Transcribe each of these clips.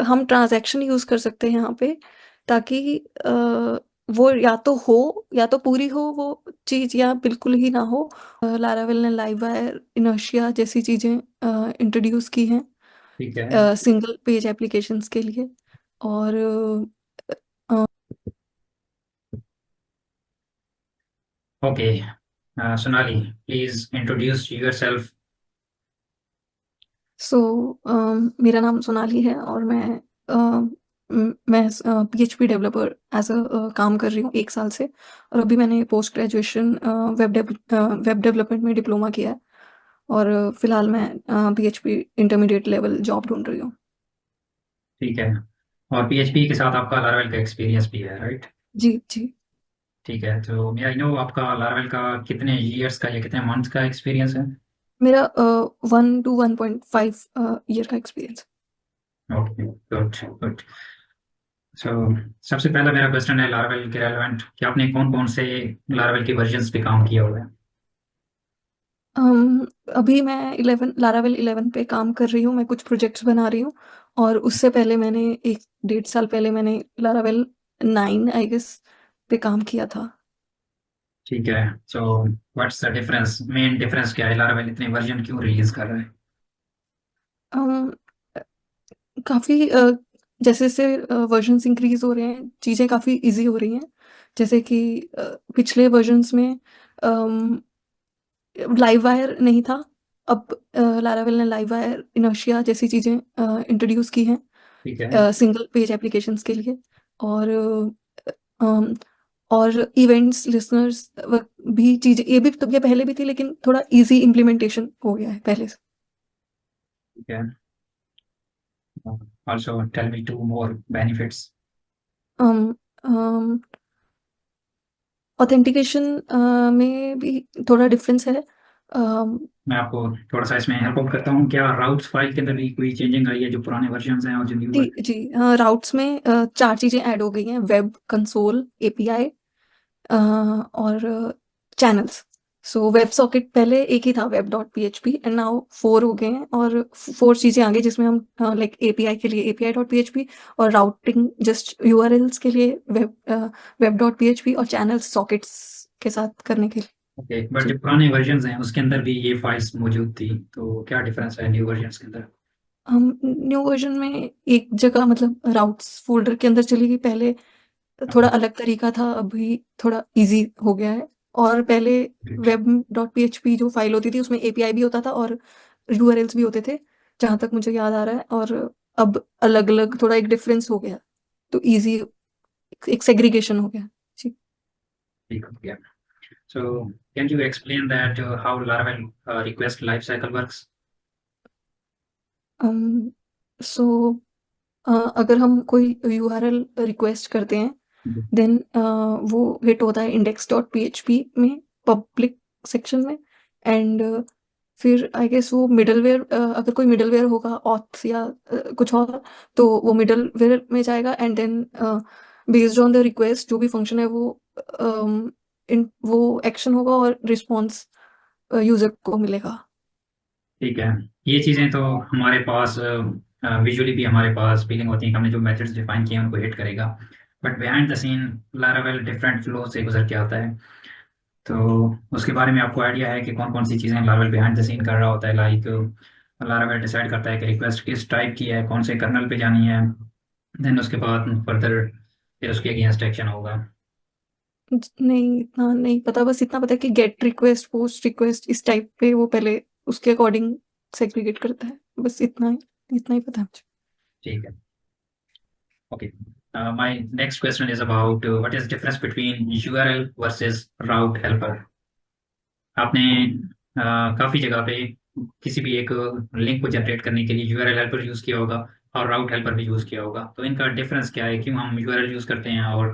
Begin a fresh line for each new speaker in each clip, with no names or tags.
हम transaction use कर सकते हैं यहाँ पे ताकि वो या तो हो या तो पूरी हो वो चीज़ या बिल्कुल ही ना हो। लारावेल ने लाइववायर, इनर्शिया जैसी चीज़ें इंट्रोड्यूस की हैं
ठीक है।
सिंगल पेज एप्लीकेशंस के लिए। और uh,
okay, Sonali, please introduce yourself.
So मेरा नाम सोनाली है और मैं पीएचपी डेवलपर एज़ काम कर रही हूँ 1 साल से। और अभी मैंने पोस्ट ग्रेजुएशन वेब डेवलपमेंट में डिप्लोमा किया है और फिलहाल मैं पीएचपी इंटरमीडिएट लेवल जॉब ढूँढ रही हूँ।
ठीक है। और पीएचपी के साथ आपका लारावेल का एक्सपीरियंस भी है, राइट?
जी, जी।
ठीक है, तो मे आई नो आपका लारावेल का कितने ईयर्स का या कितने मंथ्स का एक्सपीरियंस है?
मेरा 1 टू 1.5 ईयर का experience.
Okay, good good. So सबसे पहला मेरा क्वेश्चन है लारावेल के रेलेवेंट कि आपने कौन कौन से लारावेल के वर्जन्स पे काम किया हुआ है?
अभी मैं 11 लारावेल 11 पे काम कर रही हूँ, मैं कुछ प्रोजेक्ट्स बना रही हूँ और उससे पहले मैंने 1 डेढ़ साल पहले मैंने लारावेल 9 आई गेस पे काम किया था।
ठीक है। So what's the difference, main difference क्या है? लारावेल इतने वर्जन क्यों रिलीज कर रहा है?
अम, काफ़ी जैसे-जैसे वर्जन्स इंक्रीज़ हो रहे हैं, चीज़ें काफ़ी ईज़ी हो रही हैं। जैसे कि पिछले वर्जन्स में अम, लाइववायर नहीं था, अब लारावेल ने लाइववायर, इनर्शिया जैसी चीज़ें इंट्रोड्यूस की हैं
ठीक है।
सिंगल पेज एप्लीकेशंस के लिए। और अम, और इवेंट्स, लिसनर्स भी चीज़ें ये पहले भी थी लेकिन थोड़ा ईज़ी इम्प्लीमेंटेशन हो गया है पहले से।
ठीक है। Also tell me two more benefits.
Um um, authentication में भी थोड़ा डिफरेंस है। अम,
मैं आपको थोड़ा सा इसमें हेल्प आउट करता हूँ। क्या राउट्स फाइल के अंदर भी कोई चेंजिंग आई है, जो पुराने वर्जन हैं और जो न्यू
जी,
वर्जन?
जी। राउट्स में 4 चीज़ें ऐड हो गई हैं, वेब कंसोल, एपीआई और चैनल्स। सो वेब सॉकेट पहले एक ही था web dot PHP and now 4 हो गए हैं और 4 चीज़ें आ गई जिसमें हम लाइक एपीआई के लिए एपीआई डॉट पीएचपी और राउटिंग जस्ट यूआरएल्स के लिए वेब डॉट पीएचपी और चैनल्स सॉकेट्स के साथ करने के लिए।
ओके, बट
जी।
जो पुराने वर्जन हैं उसके अंदर भी ये फाइल्स मौजूद थी, तो क्या डिफरेंस है न्यू वर्जन के अंदर?
हम न्यू वर्ज़न में एक जगह मतलब राउट्स फ़ोल्डर के अंदर चली गई, पहले थोड़ा अलग तरीका था, अभी थोड़ा ईज़ी हो गया है। और पहले वेब डॉट पीएचपी जो फ़ाइल होती थी उसमें एपीआई भी होता था और यूआरएल्स भी होते थे, जहाँ तक मुझे याद आ रहा है। और अब अलग-अलग थोड़ा एक डिफ़रेंस हो गया, तो ईज़ी एक सेग्रीगेशन हो गया। जी।
ठीक हो गया। So can you explain that how Laravel request life cycle works?
Um, so अगर हम कोई यूआरएल रिक्वेस्ट करते हैं देन वो हिट होता है index.php में पब्लिक सेक्शन में। एंड फिर आई गेस वो मिडलवेयर, अगर कोई मिडलवेयर होगा ऑथ या कुछ और, तो वो मिडलवेयर में जाएगा and then based on the request जो भी फंक्शन है वो वो एक्शन होगा और रिस्पॉन्स यूजर को मिलेगा।
ठीक है। ये चीज़ें तो हमारे पास विजुअली भी हमारे पास फीलिंग होती है कि हमने जो मेथड्स डिफाइन किए हैं उनको हिट करेगा। But behind the scene Laravel different flow से गुजर के आता है। तो उसके बारे में आपको आइडिया है कि कौन कौन सी चीज़ें लारावेल बिहाइंड द सीन कर रहा होता है? लाइक लारावेल डिसाइड करता है कि रिक्वेस्ट किस टाइप की है, कौन से कर्नल पे जानी है, देन उसके बाद फर्दर फिर उसके अगेंस्ट एक्शन होगा।
नहीं, इतना नहीं पता, बस इतना पता है कि गेट रिक्वेस्ट, पोस्ट रिक्वेस्ट इस टाइप पे वो पहले उसके अकॉर्डिंग सेग्रीगेट करता है। बस इतना ही पता है मुझे।
ठीक है। Okay. My next question is about what is difference between URL versus route helper? आपने काफी जगह पे किसी भी एक लिंक को जनरेट करने के लिए यूआरएल हेल्पर यूज किया होगा और राउट हेल्पर भी यूज किया होगा, तो इनका डिफरेंस क्या है? क्यों हम यूआरएल यूज करते हैं और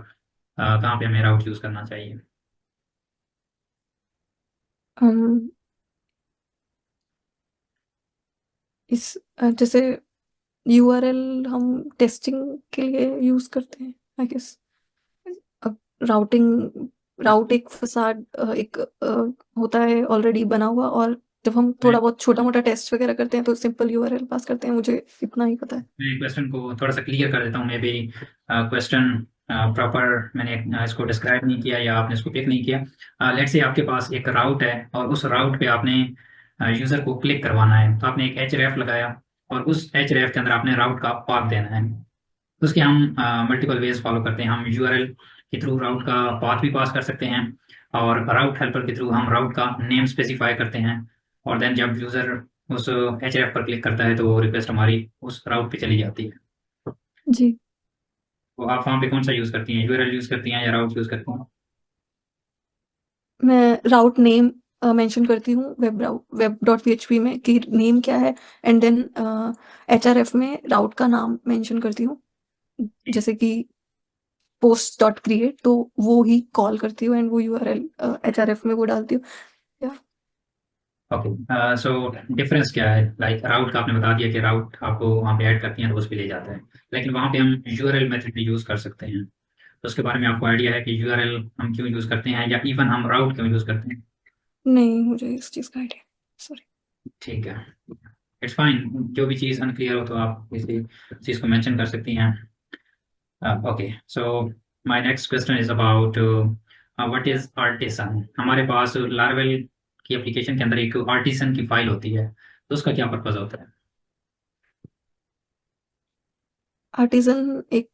कहाँ पे हमें राउट यूज करना चाहिए?
हम जैसे यूआरएल हम टेस्टिंग के लिए यूज़ करते हैं आई गेस। अब राउटिंग राउट एक फ़साड एक होता है ऑलरेडी बना हुआ और जब हम थोड़ा बहुत छोटा-मोटा टेस्ट वगैरह करते हैं तो सिंपल यूआरएल पास करते हैं, मुझे इतना ही पता है।
मैं क्वेश्चन को थोड़ा-सा क्लियर कर देता हूँ। मे बी क्वेश्चन प्रॉपर मैंने इसको डिस्क्राइब नहीं किया या आपने इसको पिक नहीं किया। लेट्स से आपके पास एक राउट है और उस राउट पे आपने यूज़र को क्लिक करवाना है, तो आपने एक href लगाया और उस href के अंदर आपने राउट का पाथ देना है। तो उसके हम मल्टीपल वेज फॉलो करते हैं। हम यूआरएल के थ्रू राउट का पाथ भी पास कर सकते हैं और राउट हेल्पर के थ्रू हम राउट का नेम स्पेसिफाई करते हैं, और देन जब यूज़र उस href पर क्लिक करता है तो वो रिक्वेस्ट हमारी उस राउट पे चली जाती है।
जी।
तो आप वहाँ पे कौन सा यूज़ करती हैं, यूआरएल यूज़ करती हैं या राउट यूज़ करती हैं?
मैं राउट नेम मेंशन करती हूँ वेब डॉट पीएचपी में कि नेम क्या है, एंड देन एचआरएफ में राउट का नाम मेंशन करती हूँ, जैसे कि पोस्ट डॉट क्रिएट, तो वो ही कॉल करती हूँ एंड वो यूआरएल एचआरएफ में वो डालती हूँ। या
ओके, सो डिफरेंस क्या है? लाइक राउट का आपने बता दिया कि राउट आपको वहाँ पे ऐड करती हैं तो उस पे ले जाता है, लेकिन वहाँ पे हम यूआरएल मेथड भी यूज़ कर सकते हैं। तो उसके बारे में आपको आइडिया है कि यूआरएल हम क्यों यूज़ करते हैं या इवन हम राउट क्यों यूज़ करते हैं?
नहीं, मुझे इस चीज़ का आइडिया, सॉरी।
ठीक है, इट्स फाइन। जो भी चीज़ अनक्लियर हो तो आप इसी चीज़ को मेंशन कर सकती हैं। Okay, so my next question is about what is artisan. हमारे पास लारवेल की एप्लीकेशन के अंदर एक आर्टिसन की फाइल होती है, तो उसका क्या पर्पज़ होता है?
आर्टिजन एक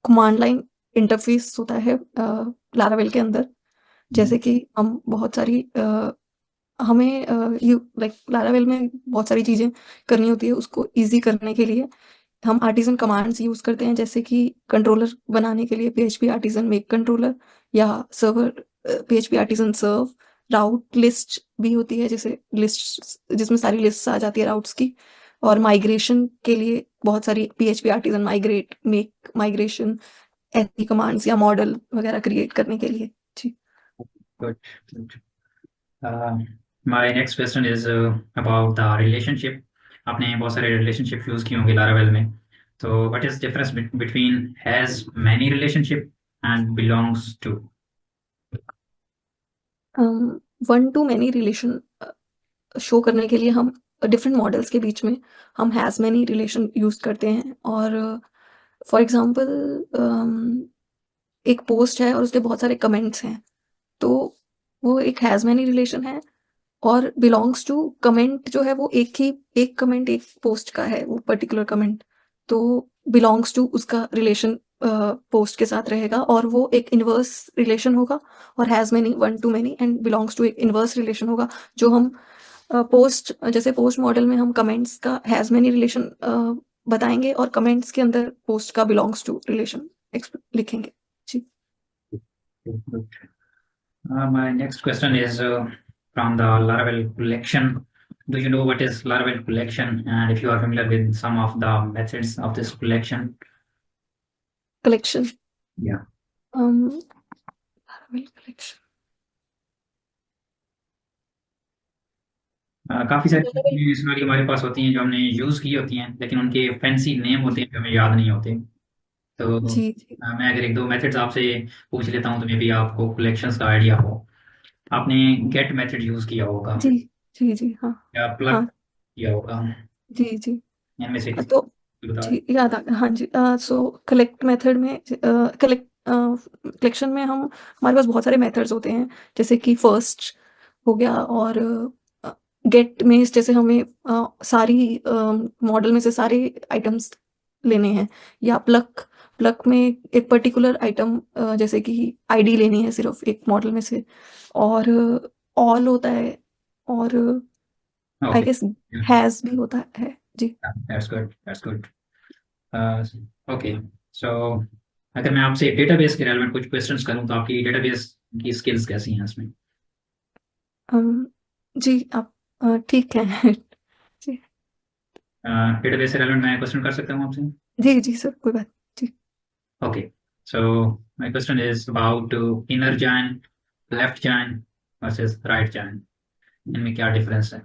कमांड लाइन इंटरफेस होता है लारावेल के अंदर, जैसे कि हम बहुत सारी हमें यू लाइक लारावेल में बहुत सारी चीज़ें करनी होती है, उसको ईज़ी करने के लिए हम आर्टिज़न कमांड्स यूज़ करते हैं, जैसे कि कंट्रोलर बनाने के लिए पीएचपी आर्टिज़न मेक कंट्रोलर, या सर्वर पीएचपी आर्टिज़न सर्व। राउट लिस्ट भी होती है, जैसे लिस्ट जिसमें सारी लिस्ट्स आ जाती है राउट्स की, और माइग्रेशन के लिए बहुत सारी PHP artisan migrate, make migration, ऐसी कमांड्स या मॉडल वगैरह क्रिएट करने के लिए। जी।
Good. My next question is about the relationship. आपने बहुत सारे रिलेशनशिप यूज़ किए होंगे लारावेल में, तो what is difference between has many relationship and belongs to?
One to many relation show करने के लिए हम डिफरेंट मॉडल्स के बीच में हम हैज़ मैनी रिलेशन यूज़ करते हैं, और फॉर एग्जांपल एक पोस्ट है और उसके बहुत सारे कमेंट्स हैं, तो वो एक हैज़ मैनी रिलेशन है। और बिलोंग्स टू कमेंट जो है वो एक कमेंट एक पोस्ट का है, वो पर्टिकुलर कमेंट, तो बिलोंग्स टू उसका रिलेशन पोस्ट के साथ रहेगा, और वो एक इनवर्स रिलेशन होगा। और has many one to many, and belongs to एक इनवर्स रिलेशन होगा, जो हम पोस्ट जैसे पोस्ट मॉडल में हम कमेंट्स का हैज़ मैनी रिलेशन बताएंगे, और कमेंट्स के अंदर पोस्ट का बिलोंग्स टू रिलेशन लिखेंगे। जी।
My next question is from the Laravel collection. Do you know what is Laravel collection? And if you are familiar with some of the methods of this collection?
Collection,
Yeah.
Collection,
काफ़ी सारी चीज़ें इस वाली हमारे पास होती हैं जो हमने यूज़ की होती हैं, लेकिन उनके फैंसी नेम होते हैं जो हमें याद नहीं होते। तो
जी जी
मैं अगर एक दो मेथड्स आपसे पूछ लेता हूँ तो मे बी आपको कलेक्शंस का आइडिया हो। आपने गेट मेथड यूज़ किया होगा
जी जी जी, हाँ
या प्लग
हाँ,
किया होगा,
जी जी।
इनमें से
तो
किसी बता।
जी, याद आ गया, हाँ जी। सो कलेक्ट मेथड में कलेक्शन में हम हमारे पास बहुत सारे मेथड्स होते हैं, जैसे कि फर्स्ट हो गया, और गेट में जैसे हमें सारी मॉडल में से सारे आइटम्स लेने हैं, या प्लक प्लक में एक पर्टिकुलर आइटम जैसे कि आईडी लेनी है सिर्फ एक मॉडल में से, और ऑल होता है, और आई
ओके,
गेस हैज़ भी होता है। जी।
That's good, that's good. Okay, so अगर मैं आपसे डेटाबेस के रेलेवेंट कुछ क्वेश्चंस करूं तो आपकी डेटाबेस की स्किल्स कैसी हैं इसमें?
अम, जी, आप ठीक हैं। जी।
डेटाबेस से रेलेवेंट मैं क्वेश्चन कर सकता हूं आपसे?
जी, जी सर, कोई बात। जी।
Okay, so my question is about inner join, left join versus right join. इनमें क्या डिफरेंस है?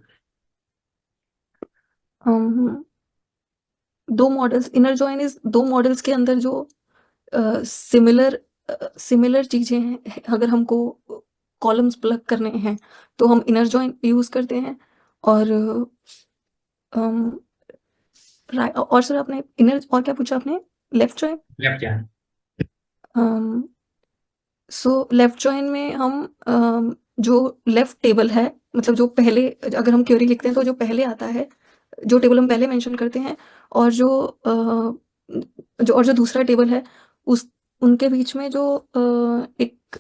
Um, 2 models, inner join is 2 models के अंदर जो सिमिलर सिमिलर चीज़ें हैं, अगर हमको कॉलम्स प्लग करने हैं तो हम इनर जॉइन यूज़ करते हैं। और और सर आपने इनर और क्या पूछा आपने? Left join?
Left join.
So left join में हम जो लेफ्ट टेबल है, मतलब जो पहले अगर हम क्वेरी लिखते हैं तो जो पहले आता है, जो टेबल हम पहले मेंशन करते हैं, और जो दूसरा टेबल है उस उनके बीच में जो एक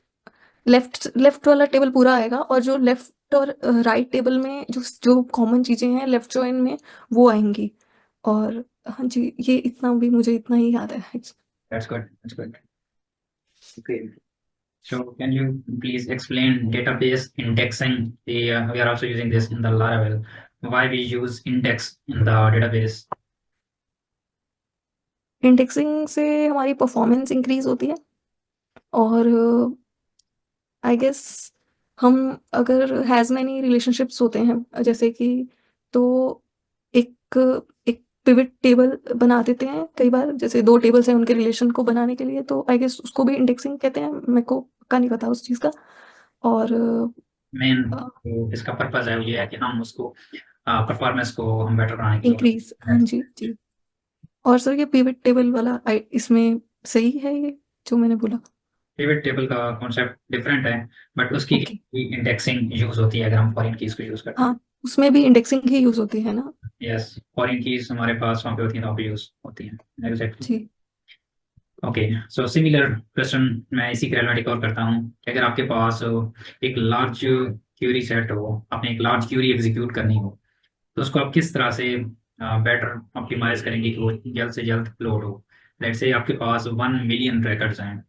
लेफ्ट वाला टेबल पूरा आएगा, और जो लेफ्ट और राइट टेबल में जो कॉमन चीज़ें हैं लेफ्ट जॉइन में वो आएंगी। और हाँ जी, ये इतना भी मुझे इतना ही याद है।
That's good. That's good. Okay. So can you please explain database indexing? We are also using this in the Laravel. Why we use index in the database?
Indexing से हमारी परफॉर्मेंस इंक्रीज होती है, और आई गेस हम अगर has many relationships होते हैं जैसे कि, तो एक एक पिवट टेबल बना देते हैं कई बार, जैसे 2 टेबल्स हैं उनके रिलेशन को बनाने के लिए, तो आई गेस उसको भी इंडेक्सिंग कहते हैं। मेरे को पक्का नहीं पता उस चीज़ का। और
मेन तो इसका पर्पस है ये है कि हम उसको परफॉर्मेंस को हम बेटर बनाने के
इंक्रीज, हाँ
लिए।
जी जी। और सर ये पिवट टेबल वाला इसमें सही है ये जो मैंने बोला?
पिवट टेबल का कॉन्सेप्ट डिफरेंट है, बट उसकी
ओके,
इंडेक्सिंग यूज होती है अगर हम फॉरेन कीज को यूज करते हैं।
हाँ, उसमें भी इंडेक्सिंग ही यूज़ होती है ना?
यस, फॉरेन कीज हमारे पास वहाँ पे होती हैं, वहाँ पे यूज होती हैं। एग्जैक्टली।
जी।
ओके, सो सिमिलर क्वेश्चन मैं इसी के रिलेटेड और करता हूँ कि अगर आपके पास एक लार्ज क्यूरी सेट हो, आपने एक लार्ज क्यूरी एग्जीक्यूट करनी हो, तो उसको आप किस तरह से बेटर ऑप्टिमाइज करेंगे कि वो जल्द से जल्द लोड हो। लेट्स से आपके पास 1 मिलियन रिकॉर्ड्स हैं,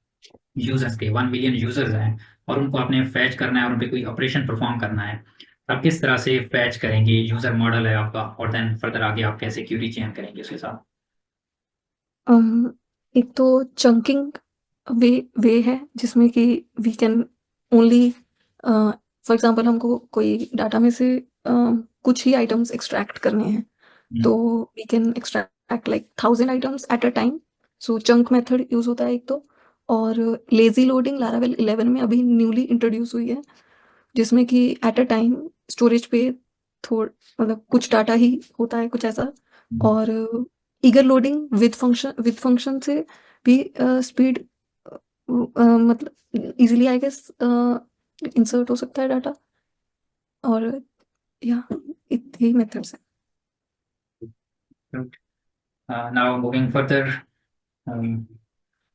यूजर्स के 1 मिलियन यूजर्स हैं, और उनको आपने फैच करना है और उन पे कोई ऑपरेशन परफॉर्म करना है। तो आप किस तरह से फैच करेंगे, यूजर मॉडल है आपका, और देन फर्दर आगे आप कैसे क्यूरी चेन करेंगे उसके साथ।
एक तो चंकिंग वे वे है जिसमें कि we can only, for example हमको कोई डाटा में से कुछ ही आइटम्स एक्सट्रैक्ट करने हैं, तो we can extract like 1000 items at a time. So chunk method use होता है एक तो। और लेजी लोडिंग लारावेल 11 में अभी न्यूली इंट्रोड्यूस हुई है, जिसमें कि एट अ टाइम स्टोरेज पे थोड़ मतलब कुछ डाटा ही होता है, कुछ ऐसा। और ईगर लोडिंग विद फंक्शन से भी स्पीड मतलब इजीली आई गेस इंसर्ट हो सकता है डाटा। और या यही मेथड्स हैं।
Now moving further, um,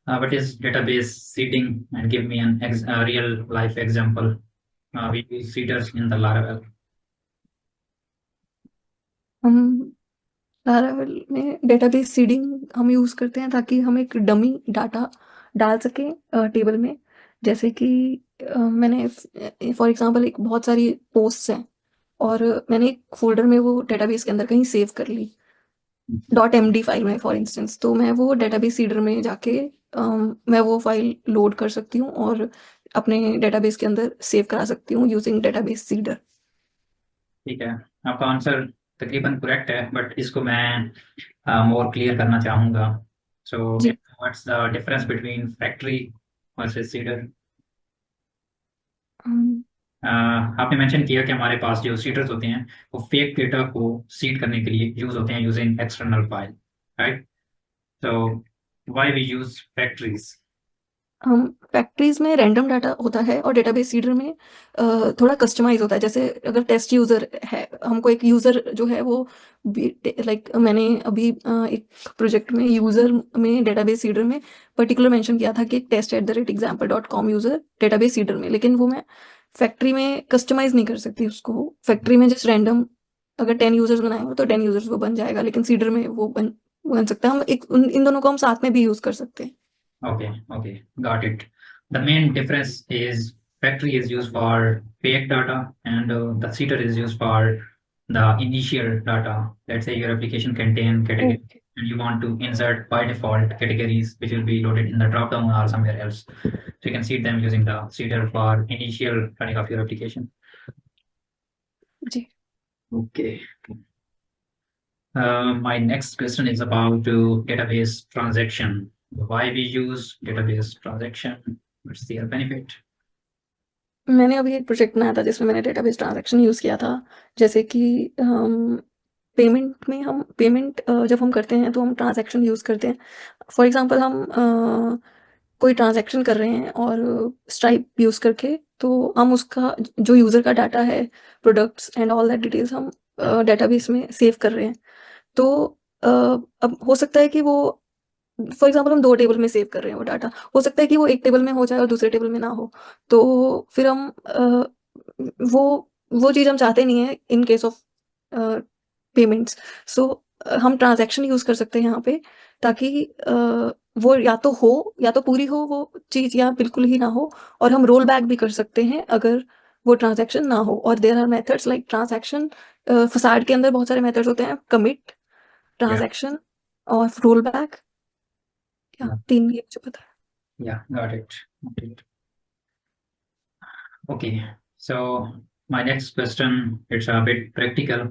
what is database seeding? And give me a real life example. We use seeders in the Laravel.
हम लारावेल में डेटाबेस सीडिंग हम यूज़ करते हैं ताकि हम एक डमी डाटा डाल सकें टेबल में। जैसे कि मैंने फॉर एग्जांपल एक बहुत सारी पोस्ट्स हैं, और मैंने एक फ़ोल्डर में वो डेटाबेस के अंदर कहीं सेव कर ली, .md फाइल में फॉर इंस्टेंस, तो मैं वो डेटाबेस सीडर में जाके मैं वो फाइल लोड कर सकती हूँ और अपने डेटाबेस के अंदर सेव करा सकती हूँ यूजिंग डेटाबेस सीडर।
ठीक है, आपका आंसर तकरीबन करेक्ट है, बट इसको मैं मोर क्लियर करना चाहूँगा। सो
जी।
What's the difference between factory versus seeder?
Um,
आपने मेंशन किया कि हमारे पास जो सीडर्स होते हैं वो फेक डेटा को सीड करने के लिए यूज होते हैं using external file, right? So why we use factories?
हम फैक्ट्रीज में रैंडम डाटा होता है और डेटाबेस सीडर में थोड़ा कस्टमाइज होता है। जैसे अगर टेस्ट यूज़र है, हमको एक यूज़र जो है वो लाइक मैंने अभी एक प्रोजेक्ट में यूज़र में डेटाबेस सीडर में पर्टिकुलर मेंशन किया था कि एक test@example.com यूज़र डेटाबेस सीडर में, लेकिन वो मैं फैक्ट्री में कस्टमाइज नहीं कर सकती उसको। फैक्ट्री में जस्ट रैंडम अगर 10 यूज़र्स बनाए हो तो 10 यूज़र्स वो बन जाएगा, लेकिन सीडर में वो बन सकता है। हम इन दोनों को हम साथ में भी यूज़ कर सकते हैं।
Okay, okay, got it. The main difference is factory is used for fake data, and the seeder is used for the initial data. Let's say your application contain categories
okay.
and you want to insert by default categories which will be loaded in the dropdown or somewhere else. So you can seed them using the seeder for initial running of your application.
जी।
Okay. My next question is about database transaction. Why we use database transaction? What's their benefit?
मैंने अभी एक project बनाया था जिसमें मैंने database transaction use किया था। जैसे कि पेमेंट में हम पेमेंट जब हम करते हैं तो हम ट्रांजैक्शन यूज़ करते हैं। फॉर एग्ज़ाम्पल हम कोई ट्रांजैक्शन कर रहे हैं और स्ट्राइप यूज़ करके, तो हम उसका जो यूज़र का डाटा है, products and all that details हम डेटाबेस में सेव कर रहे हैं। तो अ, अब हो सकता है कि वो, फॉर एग्ज़ाम्पल हम 2 टेबल में सेव कर रहे हैं वो डाटा, हो सकता है कि वो एक टेबल में हो जाए और दूसरे टेबल में ना हो। तो फिर हम वो वो चीज़ हम चाहते नहीं हैं इन केस ऑफ पेमेंट्स। सो हम ट्रांज़ैक्शन यूज़ कर सकते हैं यहाँ पे, ताकि वो या तो हो, या तो पूरी हो वो चीज़, या बिल्कुल ही ना हो, और हम रोल बैक भी कर सकते हैं अगर वो ट्रांज़ैक्शन ना हो। और there are methods like transaction, facade के अंदर बहुत सारे मेथड्स होते हैं, कमिट,
या
ट्रांज़ैक्शन और रोल बैक। या 3 ये मुझे पता है।
या got it. Okay, so my next question, it's a bit practical.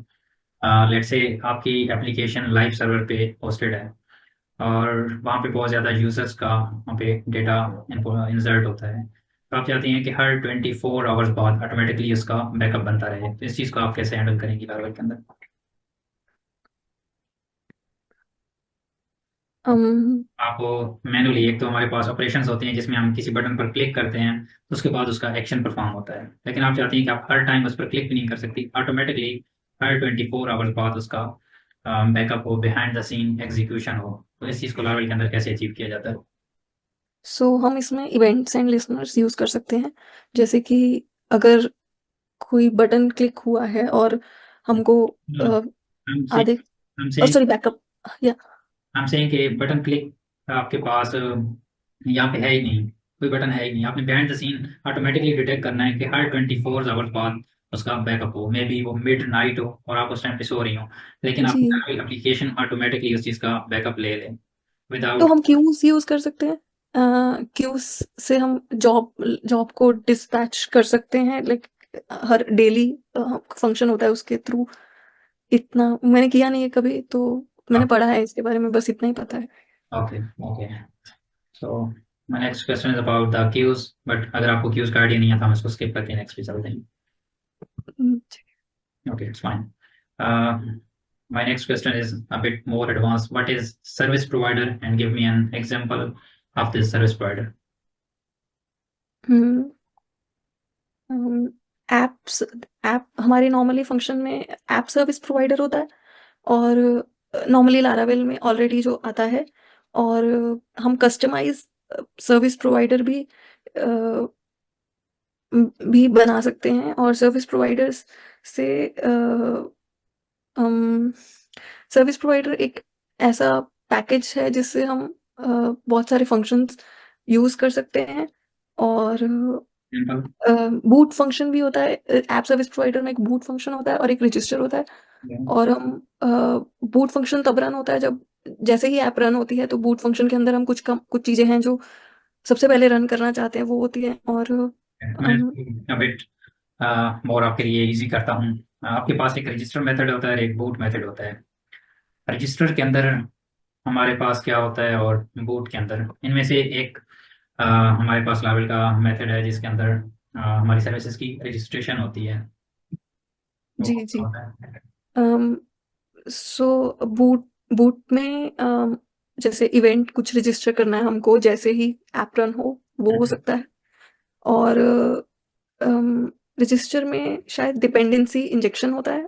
Let's say आपकी एप्लीकेशन लाइव सर्वर पे होस्टेड है और वहाँ पे बहुत ज़्यादा यूजर्स का वहाँ पे डेटा इंसर्ट होता है, तो आप चाहते हैं कि हर 24 आवर्स बाद ऑटोमेटिकली उसका बैकअप बनता रहे, तो इस चीज़ को आप कैसे हैंडल करेंगी लार्वा के अंदर?
अम,
आपको मैनुअली, एक तो हमारे पास ऑपरेशंस होते हैं जिसमें हम किसी बटन पर क्लिक करते हैं तो उसके बाद उसका एक्शन परफॉर्म होता है, लेकिन आप चाहती हैं कि आप हर टाइम उस पर क्लिक भी नहीं कर सकती, ऑटोमेटिकली हर 24 आवर्स बाद उसका बैकअप हो, बिहाइंड द सीन एग्जीक्यूशन हो, तो इस चीज़ को लार्वा के अंदर कैसे अचीव किया जाता है?
सो हम इसमें इवेंट्स एंड लिसनर्स यूज़ कर सकते हैं। जैसे कि अगर कोई बटन क्लिक हुआ है और हमको
हम से
आधे,
हम से
सॉरी, बैकअप, या
हम से कि बटन क्लिक आपके पास यहाँ पे है ही नहीं, कोई बटन है ही नहीं, आपने behind the scene automatically detect करना है कि हर 24 आवर्स बाद उसका बैकअप हो, मे बी वो मिड नाइट हो और आप उस टाइम पे सो रही हो, लेकिन
जी,
आपकी एप्लीकेशन ऑटोमेटिकली उस चीज़ का बैकअप ले ले
तो
विदाउट।
हम क्यूज़ यूज़ कर सकते हैं। क्यूज़ से हम जॉब जॉब को डिस्पैच कर सकते हैं, लाइक हर डेली फंक्शन होता है उसके थ्रू। इतना मैंने किया नहीं है कभी, तो मैंने पढ़ा है इसके बारे में, बस इतना ही पता है।
Okay okay, so my next question is about the queues, but अगर आपको क्यूज का आइडिया नहीं है तो हम इसको स्किप करके नेक्स्ट पे चलते हैं।
ठीक
Okay, it's fine. My next question is a bit more advanced. What is service provider? And give me an example of this service provider.
है। ऐप्स ऐप हमारे नॉर्मली फंक्शन में ऐप सर्विस प्रोवाइडर होता है, और normally Laravel में already जो आता है, और हम कस्टमाइज सर्विस प्रोवाइडर भी बना सकते हैं। और सर्विस प्रोवाइडर्स से सर्विस प्रोवाइडर एक ऐसा पैकेज है जिससे हम बहुत सारे फंक्शंस यूज़ कर सकते हैं। और
Example?
बूट फंक्शन भी होता है। ऐप सर्विस प्रोवाइडर में एक बूट फंक्शन होता है और एक रजिस्टर होता है।
Yeah.
और हम बूट फंक्शन तब रन होता है जब, जैसे ही ऐप रन होती है तो बूट फंक्शन के अंदर हम कुछ चीज़ें हैं जो सबसे पहले रन करना चाहते हैं वो होती हैं। और
मैं a bit more आपके लिए इजी करता हूँ। आपके पास एक रजिस्टर मेथड होता है, एक बूट मेथड होता है। रजिस्टर के अंदर हमारे पास क्या होता है और बूट के अंदर, इनमें से एक हमारे पास लावेल का मेथड है जिसके अंदर हमारी सर्विसेज की रजिस्ट्रेशन होती है, वो
जी,
कौन सा
जी।
होता है?
सो बूट बूट में जैसे इवेंट कुछ रजिस्टर करना है हमको जैसे ही ऐप रन हो, वो हो सकता है। और रजिस्टर में शायद डिपेंडेंसी इंजेक्शन होता है।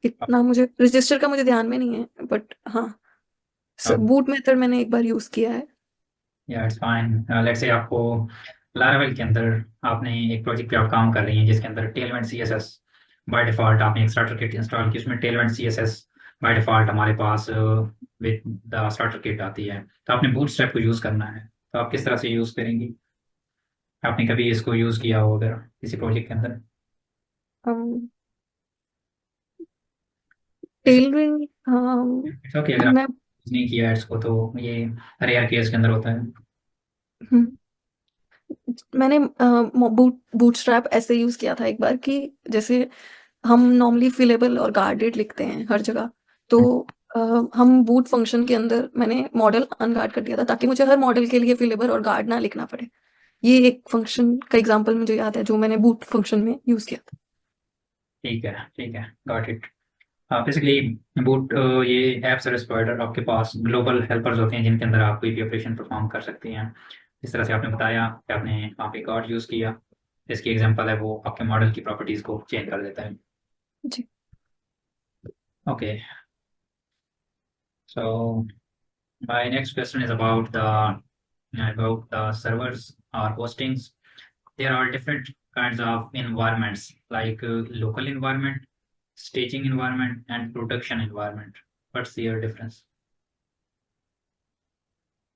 इतना मुझे रजिस्टर का मुझे ध्यान में नहीं है, बट हाँ, बूट मेथड मैंने एक बार यूज़ किया है।
या इट्स फाइन। लेट्स से आपको लारावेल के अंदर आपने एक प्रोजेक्ट पे आप काम कर रही हैं जिसके अंदर टेलवेंट सीएसएस बाय डिफ़ॉल्ट आपने एक स्टार्टर किट इंस्टॉल की, उसमें टेलवेंट सीएसएस बाय डिफ़ॉल्ट हमारे पास विद द स्टार्टर किट आती है, तो आपने बूटस्ट्रैप को यूज़ करना है, तो आप किस तरह से यूज़ करेंगी? आपने कभी इसको यूज़ किया हो अगर किसी प्रोजेक्ट के अंदर?
टेलविंड,
इट्स ओके अगर आप
मैं
यूज़ नहीं किया है इसको, तो ये रेयर केस के अंदर होता है।
हम्म, मैंने बूटस्ट्रैप ऐसे यूज़ किया था एक बार कि जैसे हम नॉर्मली फिलेबल और गार्डेड लिखते हैं हर जगह, तो अ, हम बूट फंक्शन के अंदर मैंने मॉडल अनगार्ड कर दिया था ताकि मुझे हर मॉडल के लिए फिलेबल और गार्ड ना लिखना पड़े। ये एक फंक्शन का एग्जांपल मुझे याद है जो मैंने बूट फंक्शन में यूज़ किया था।
ठीक है, ठीक है, गॉट इट। बेसिकली बूट ये ऐप सर्विस प्रोवाइडर आपके पास ग्लोबल हेल्पर्स होते हैं जिनके अंदर आप कोई भी ऑपरेशन परफॉर्म कर सकती हैं। जिस तरह से आपने बताया कि आपने वहाँ पे गॉट यूज़ किया, इसकी एग्जांपल है वो आपके मॉडल की प्रॉपर्टीज़ को चेंज कर देता है।
जी।
Okay, so my next question is about the servers or hostings. There are different kinds of environments like local environment, staging environment, and production environment. What's their difference?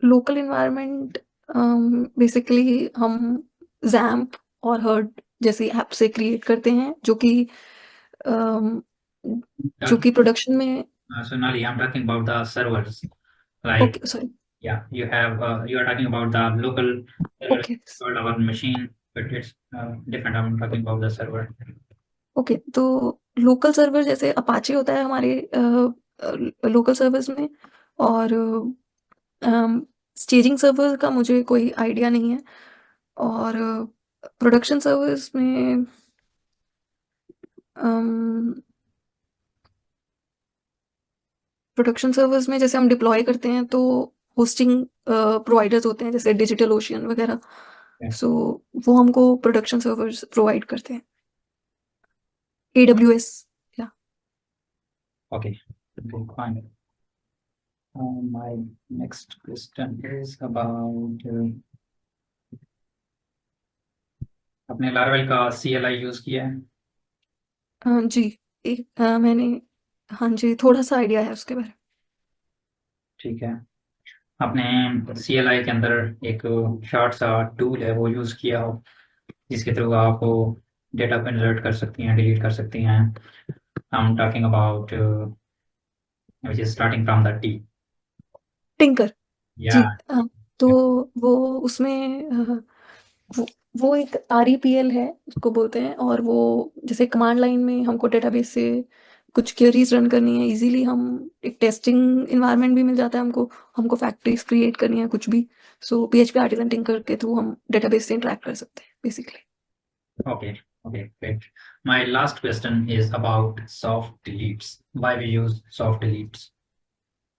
Local environment basically हम XAMPP और heard जैसी app से create करते हैं अम, जो कि production में।
Sonali, I'm talking about the servers. Like,
okay, sorry.
yeah, you are talking about the local server
okay,
called our machine, but it's different. I'm talking about the server.
Okay. तो local server जैसे Apache होता है हमारे local servers में, और staging server का मुझे कोई आइडिया नहीं है। और प्रोडक्शन सर्वर्स में जैसे हम डिप्लॉय करते हैं तो होस्टिंग प्रोवाइडर्स होते हैं जैसे डिजिटल ओशियन वगैरह।
Yeah.
सो वो हमको प्रोडक्शन सर्वर्स प्रोवाइड करते हैं, AWS। या
Okay. Okay, fine. My next question is about आपने लारावेल का CLI यूज़ किया है?
जी। मैंने, हाँ जी, थोड़ा सा आइडिया है उसके बारे में।
ठीक है। आपने CLI के अंदर एक शॉर्ट सा टूल है वो यूज़ किया हो जिसके थ्रू आप डेटा को इंसर्ट कर सकती हैं, डिलीट कर सकती हैं। I am talking about which is starting from the T.
Tinker.
या।
जी। तो वो उसमें वो वो एक REPL है उसको बोलते हैं, और वो जैसे कमांड लाइन में हमको डेटाबेस से कुछ क्वेरीज रन करनी है इजीली, हम एक टेस्टिंग इन्वायरमेंट भी मिल जाता है हमको। हमको फैक्ट्रीज क्रिएट करनी है कुछ भी, सो PHP आर्टिसन टिंकर के थ्रू हम डेटाबेस से इंटरेक्ट कर सकते हैं basically.
Okay, okay, great. My last question is about soft deletes, why we use soft deletes.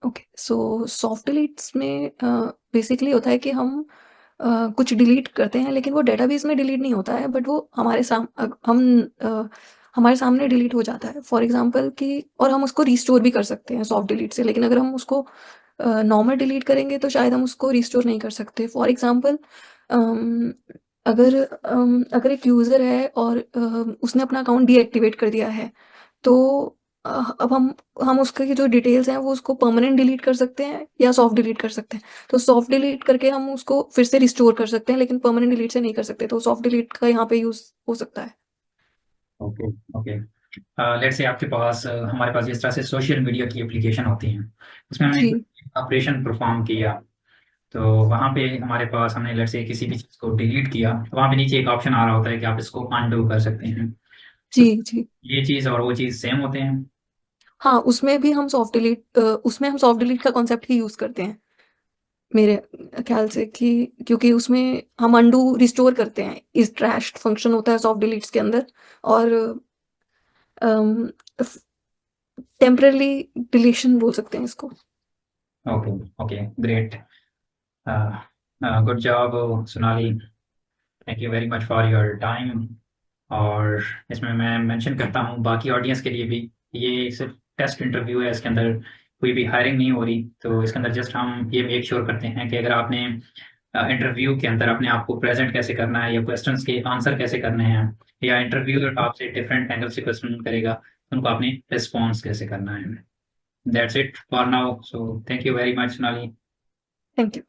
Okay, so soft deletes में बेसिकली होता है कि हम कुछ डिलीट करते हैं लेकिन वो डेटाबेस में डिलीट नहीं होता है, बट वो हमारे सामने डिलीट हो जाता है फॉर एग्जांपल कि, और हम उसको रिस्टोर भी कर सकते हैं सॉफ्ट डिलीट से। लेकिन अगर हम उसको नॉर्मल डिलीट करेंगे तो शायद हम उसको रिस्टोर नहीं कर सकते। फॉर एग्जांपल अगर एक यूज़र है और उसने अपना अकाउंट डीएक्टिवेट कर दिया है, तो अ, अब हम उसके की जो डिटेल्स हैं वो उसको परमानेंट डिलीट कर सकते हैं या सॉफ्ट डिलीट कर सकते हैं। तो सॉफ्ट डिलीट करके हम उसको फिर से रिस्टोर कर सकते हैं, लेकिन परमानेंट डिलीट से नहीं कर सकते। तो सॉफ्ट डिलीट का यहाँ पे यूज़ हो सकता है।
Okay, okay. लेट्स से आपके पास हमारे पास जिस तरह से सोशल मीडिया की एप्लीकेशन होती हैं उसमें हमने
जी,
ऑपरेशन परफॉर्म किया, तो वहाँ पे हमारे पास हमने लेट्स से किसी भी चीज़ को डिलीट किया तो वहाँ पे नीचे एक ऑप्शन आ रहा होता है कि आप इसको अनडू कर सकते हैं। तो
जी, जी।
ये चीज़ और वो चीज़ सेम होते हैं?
हाँ, उसमें हम सॉफ्ट डिलीट का कॉन्सेप्ट ही यूज़ करते हैं मेरे ख्याल से, कि क्योंकि उसमें हम अनडू रिस्टोर करते हैं। इस ट्रैश फंक्शन होता है सॉफ्ट डिलीट्स के अंदर, और टेम्पररी डिलीशन बोल सकते हैं इसको।
Okay, okay, great. Good job Sonali, thank you very much for your time. और इसमें मैं मेंशन करता हूँ बाकी ऑडियंस के लिए भी, ये सिर्फ टेस्ट इंटरव्यू है, इसके अंदर कोई भी हायरिंग नहीं हो रही। तो इसके अंदर जस्ट हम ये मेक श्योर करते हैं कि अगर आपने इंटरव्यू के अंदर अपने आप को प्रेजेंट कैसे करना है या क्वेश्चंस के आंसर कैसे करने हैं, या इंटरव्यूअर आपसे डिफरेंट एंगल से क्वेश्चन करेगा तो उनको आपने रिस्पॉन्स कैसे करना है। That's it for now, so thank you very much Sonali.
Thank you.